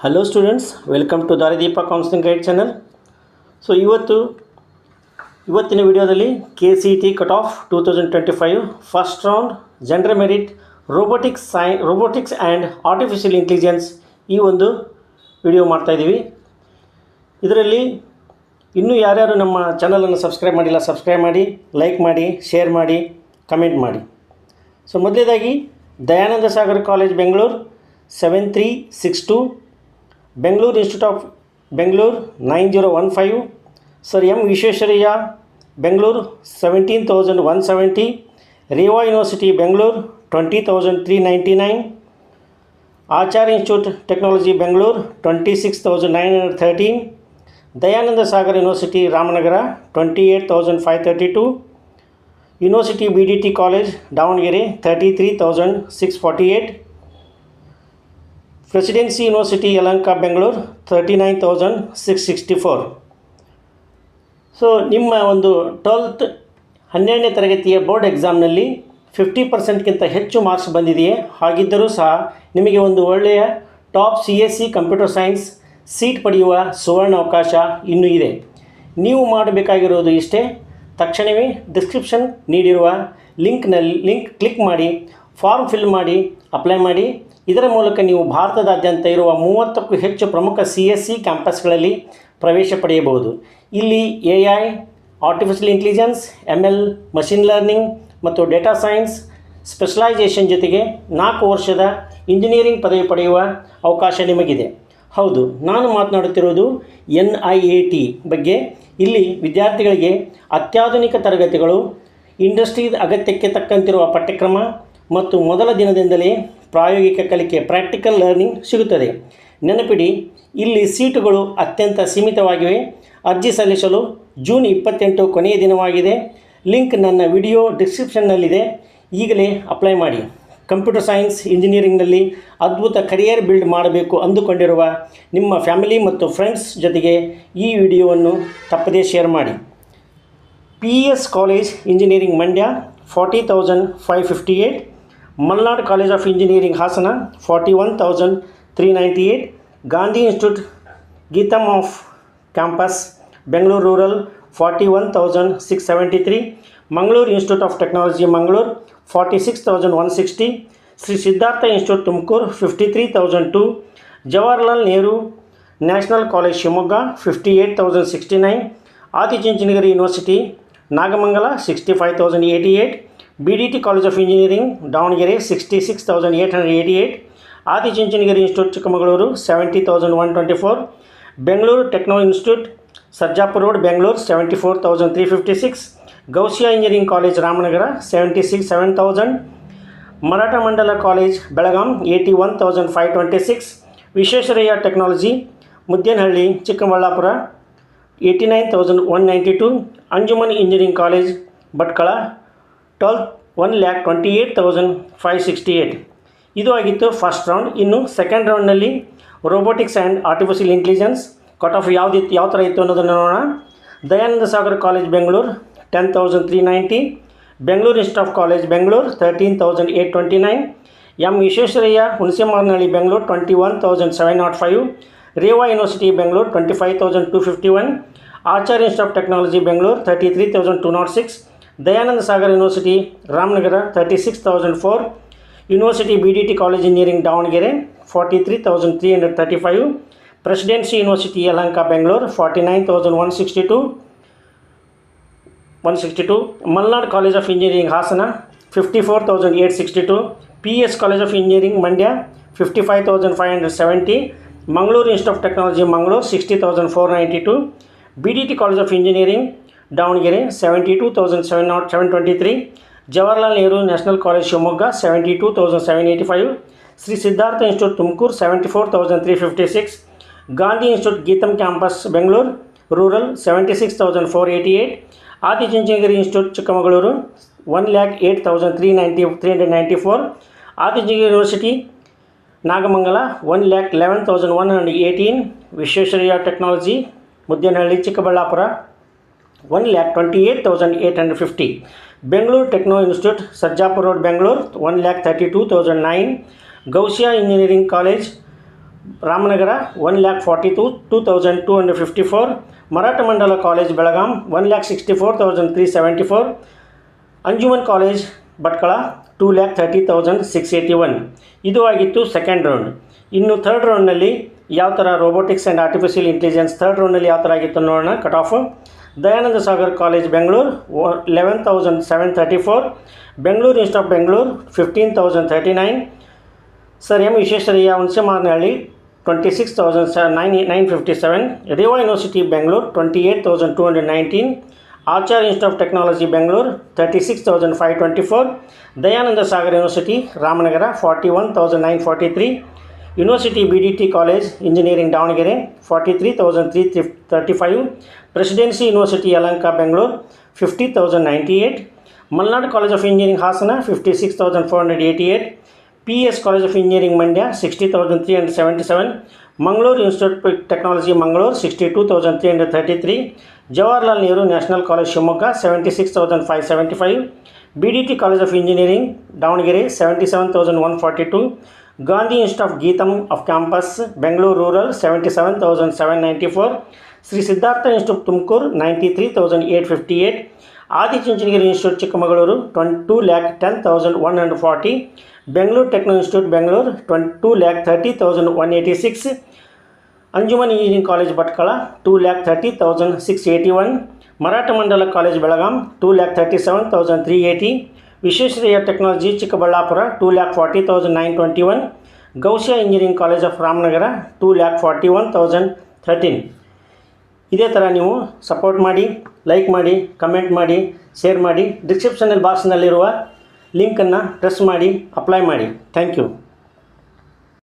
Hello students, welcome to Daarideepa counselling guide channel. So ಇವತ್ತಿನ ವಿಡಿಯೋದಲ್ಲಿ KCET cut off 2025 first round general merit robotics and artificial intelligence ಈ ಒಂದು video ಮಾಡ್ತಾಯಿದ್ದೀವಿ. ಇದರಲ್ಲಿ ಇನ್ನೂ ಯಾರ್ಯಾರು ನಮ್ಮ ಚಾನಲನ್ನು ಸಬ್ಸ್ಕ್ರೈಬ್ ಮಾಡಿಲ್ಲ ಸಬ್ಸ್ಕ್ರೈಬ್ ಮಾಡಿ, ಲೈಕ್ ಮಾಡಿ, ಶೇರ್ ಮಾಡಿ, ಕಮೆಂಟ್ ಮಾಡಿ. ಸೊ ಮೊದಲೇದಾಗಿ Dayananda Sagar college Bengaluru 7362, Bengaluru institute of Bengaluru 9015, sir M Visvesvaraya Bengaluru 17,170, Reva university Bengaluru 20,399, Acharya institute technology Bengaluru 26,913, Dayananda Sagar university Ramanagara 28,532, university BDT college Davanagere 33,648, presidency university Yelahanka Bengaluru 39,664. So ನಿಮ್ಮ ಒಂದು 12ನೇ ತರಗತಿಯ ಬೋರ್ಡ್ ಎಕ್ಸಾಮ್ನಲ್ಲಿ 50%ಗಿಂತ ಹೆಚ್ಚು ಮಾರ್ಕ್ಸ್ ಬಂದಿದೆಯೇ? ಹಾಗಿದ್ದರೂ ಸಹ ನಿಮಗೆ ಒಂದು ಒಳ್ಳೆಯ top CSC computer science seat ಪಡೆಯುವ ಸುವರ್ಣ ಅವಕಾಶ ಇನ್ನೂ ಇದೆ. ನೀವು ಮಾಡಬೇಕಾಗಿರೋದು ಇಷ್ಟೇ, ತಕ್ಷಣವೇ ಡಿಸ್ಕ್ರಿಪ್ಷನ್ ನೀಡಿರುವ ಲಿಂಕ್ ಕ್ಲಿಕ್ ಮಾಡಿ, ಫಾರ್ಮ್ ಫಿಲ್ ಮಾಡಿ, ಅಪ್ಲೈ ಮಾಡಿ. ಇದರ ಮೂಲಕ ನೀವು ಭಾರತದಾದ್ಯಂತ ಇರುವ 30ಕ್ಕೂ ಹೆಚ್ಚು ಪ್ರಮುಖ CSC ಕ್ಯಾಂಪಸ್ಗಳಲ್ಲಿ ಪ್ರವೇಶ ಪಡೆಯಬಹುದು. ಇಲ್ಲಿ AI, artificial intelligence, ML, machine learning ಮತ್ತು ಡೇಟಾ ಸೈನ್ಸ್ ಸ್ಪೆಷಲೈಸೇಷನ್ ಜೊತೆಗೆ 4 ವರ್ಷದ ಇಂಜಿನಿಯರಿಂಗ್ ಪದವಿ ಪಡೆಯುವ ಅವಕಾಶ ನಿಮಗಿದೆ. ಹೌದು, ನಾನು ಮಾತನಾಡುತ್ತಿರುವುದು NIAT ಬಗ್ಗೆ. ಇಲ್ಲಿ ವಿದ್ಯಾರ್ಥಿಗಳಿಗೆ ಅತ್ಯಾಧುನಿಕ ತರಗತಿಗಳು, ಇಂಡಸ್ಟ್ರಿ ಅಗತ್ಯಕ್ಕೆ ತಕ್ಕಂತಿರುವ ಪಠ್ಯಕ್ರಮ ಮತ್ತು ಮೊದಲ ದಿನದಿಂದಲೇ ಪ್ರಾಯೋಗಿಕ ಕಲಿಕೆ ಪ್ರಾಕ್ಟಿಕಲ್ ಲರ್ನಿಂಗ್ ಸಿಗುತ್ತದೆ. ನೆನಪಿಡಿ, ಇಲ್ಲಿ ಸೀಟುಗಳು ಅತ್ಯಂತ ಸೀಮಿತವಾಗಿವೆ. ಅರ್ಜಿ ಸಲ್ಲಿಸಲು ಜೂನ್ 28 ಕೊನೆಯ ದಿನವಾಗಿದೆ. ಲಿಂಕ್ ನನ್ನ ವಿಡಿಯೋ ಡಿಸ್ಕ್ರಿಪ್ಷನ್ನಲ್ಲಿದೆ. ಈಗಲೇ ಅಪ್ಲೈ ಮಾಡಿ. ಕಂಪ್ಯೂಟರ್ ಸೈನ್ಸ್ ಇಂಜಿನಿಯರಿಂಗ್ನಲ್ಲಿ ಅದ್ಭುತ ಕರಿಯರ್ ಬಿಲ್ಡ್ ಮಾಡಬೇಕು ಅಂದುಕೊಂಡಿರುವ ನಿಮ್ಮ ಫ್ಯಾಮಿಲಿ ಮತ್ತು ಫ್ರೆಂಡ್ಸ್ ಜೊತೆಗೆ ಈ ವಿಡಿಯೋವನ್ನು ತಪ್ಪದೇ ಶೇರ್ ಮಾಡಿ. PES college engineering Mandya 40,558, Malnad college of engineering Hassan 41,398, Gandhi institute Gitam of campus Bengaluru rural 41,673, Mangaluru institute of technology Mangaluru 46,160, Shri Siddhartha institute Tumakuru 53,002, Jawaharlal Nehru national college Shivamogga 58,069, Adichunchanagiri university Nagamangala 65,088, BDT college of engineering Davangere 66,888, Adichunchanagiri institute Chikkamagaluru 70,124, Bengaluru techno institute Sarjapur road Bengaluru 74,356, Ghousia engineering college Ramanagara 7,000, Maratha Mandal college Belgaum 81,526, Visvesvaraya technology Muddenahalli Chikkaballapur 89,192, Anjuman engineering college Bhatkal 1,28,568. ಇದು ಆಗಿತ್ತು first round. ಇನ್ನು second ರೌಂಡ್ನಲ್ಲಿ robotics and artificial intelligence cut off ಯಾವ ಥರ ಇತ್ತು ಅನ್ನೋದನ್ನು ನೋಡೋಣ. Dayananda Sagar college Bengaluru 10,390, Bengaluru institute of college Bengaluru 13,829, M Visvesvaraya Hunasemaranahalli Bengaluru 21,705, Reva university Bengaluru 25,251, Acharya institute of technology Bengaluru 33,206, Dayananda Sagar university Ramanagara 36,004, university BDT college engineering Davanagere 43,335, presidency university Yelahanka Bengaluru 49,162, Malnad college of engineering Hassan 54,862, PES college of engineering Mandya 55,570, Mangaluru institute of technology Mangaluru 60,492, BDT college of engineering Davangere 72,723, Jawaharlal Nehru national college Shivamogga 72,785, Shri Siddhartha institute Tumakuru 74,356, Gandhi institute Gitam campus Bengaluru rural 76,488, Adichunchanagiri institute Chikkamagaluru 1,08,394, Adichunchanagiri university Nagamangala 1,11,118, Visvesvaraya technology Muddenahalli Chikkaballapur 1,28,850, Bengaluru techno institute Sarjapur road Bengaluru 1,32,009, Ghousia engineering college Ramanagara 1,42,254. Maratha Mandal college Belgaum 1,64,374. Anjuman college Bhatkal 2,30,681. ಇದು ಆಗಿತ್ತು second round. ಇನ್ನು third ರೌಂಡ್ನಲ್ಲಿ ಯಾವ ಥರ robotics and artificial intelligence third ರೌಂಡ್ನಲ್ಲಿ ಯಾವ ಥರ ಆಗಿತ್ತು ನೋಡೋಣ. Cut off Dayananda Sagar college Bengaluru 11,734. Bengaluru institute of Bengaluru 15,039. Sir M Visvesvaraya Hunasemaranahalli 26,957. Reva university Bengaluru 28,219. Acharya institute of technology Bengaluru 36,524. Dayananda Sagar university Ramanagara 41,943. University BDT college engineering Davanagere 43,335. Presidency university Yelahanka Bengaluru 50,098. Malnad college of engineering Hassan 56,488. PS college of engineering Mandya 60,377. Mangaluru institute of technology Mangaluru 62,333. Jawaharlal Nehru national college Shivamogga 76,575. BDT college of engineering Davanagere 77,142. Gandhi institute of GITAM of campus Bengaluru rural 77,794. Shri Siddhartha institute Tumakuru 93,858. Adichunchanagiri institute Chikkamagaluru 2,10,140. Bengaluru techno institute Bengaluru 2,30,186. Anjuman engineering college Bhatkal 2,30,681. Maratha Mandal college Belgaum 2,37,380. Visvesvaraya technology Chikkaballapur 2,40,921. Ghousia engineering college of Ramanagara 2,41,013. ಇದೇ ಥರ ನೀವು support ಮಾಡಿ, like ಮಾಡಿ, comment ಮಾಡಿ, share ಮಾಡಿ. ಡಿಸ್ಕ್ರಿಪ್ಷನಲ್ಲಿ ಬಾಕ್ಸ್ನಲ್ಲಿರುವ ಲಿಂಕನ್ನು press ಮಾಡಿ ಅಪ್ಲೈ ಮಾಡಿ. Thank you.